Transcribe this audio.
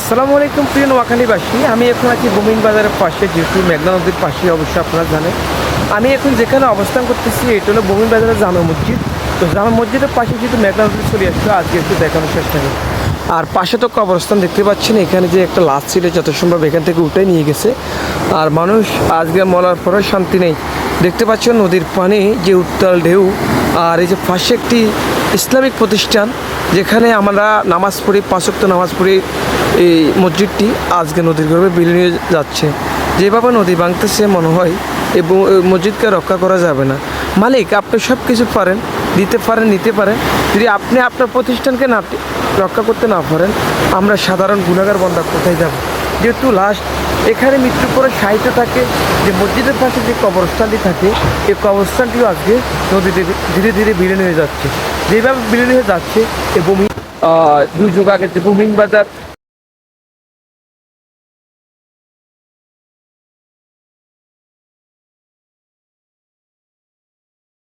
আসসালামু আলাইকুম প্রিয় নোয়াখালীবাসী। আমি এখন আছি বুমিন বাজারের পাশে, যেহেতু মেঘনা নদীর পাশে অবশ্যই আপনারা জানেন। আমি এখন যেখানে অবস্থান করতেছি এটা হলো বুমিন বাজারের জামে মসজিদ। তো জামে মসজিদের পাশে যেহেতু মেঘনা নদী চলে আসছে, আজকে একটু দেখানোর চেষ্টা করি। আর পাশে তো কবরস্থান দেখতে পাচ্ছেন, এখানে যে একটা লাশ ছিল যত সম্ভব এখান থেকে উঠে নিয়ে গেছে। আর মানুষ আজকে মলার পরেও শান্তি নেই। দেখতে পাচ্ছেন নদীর পানি যে উত্তাল ঢেউ, আর এই যে পাশে একটি ইসলামিক প্রতিষ্ঠান যেখানে আমরা নামাজ পড়ি, 5 ওয়াক্ত নামাজ পড়ি। এই মসজিদটি আজকে নদীর গর্ভে বিলীন হয়ে যাচ্ছে। যেভাবে নদী ভাঙতেছে মনে হয় এই মসজিদকে রক্ষা করা যাবে না। মালিক, আপনি সব কিছু পারেন, দিতে পারেন, নিতে পারেন। যদি আপনি আপনার প্রতিষ্ঠানকে না রক্ষা করতে না পারেন, আমরা সাধারণ গুনাহগার বান্দা কোথায় যাব? যেহেতু লাস্ট এখানে মৃত্যুর পরে সাহিত্য থাকে, যে মসজিদের পাশে যে কবরস্থানটি থাকে, এই কবরস্থানটিও আজকে নদীতে ধীরে ধীরে বিলীন হয়ে যাচ্ছে। যেভাবে বিলীন হয়ে যাচ্ছে এই দুর্যোগ আগে যে বুমিন বাজার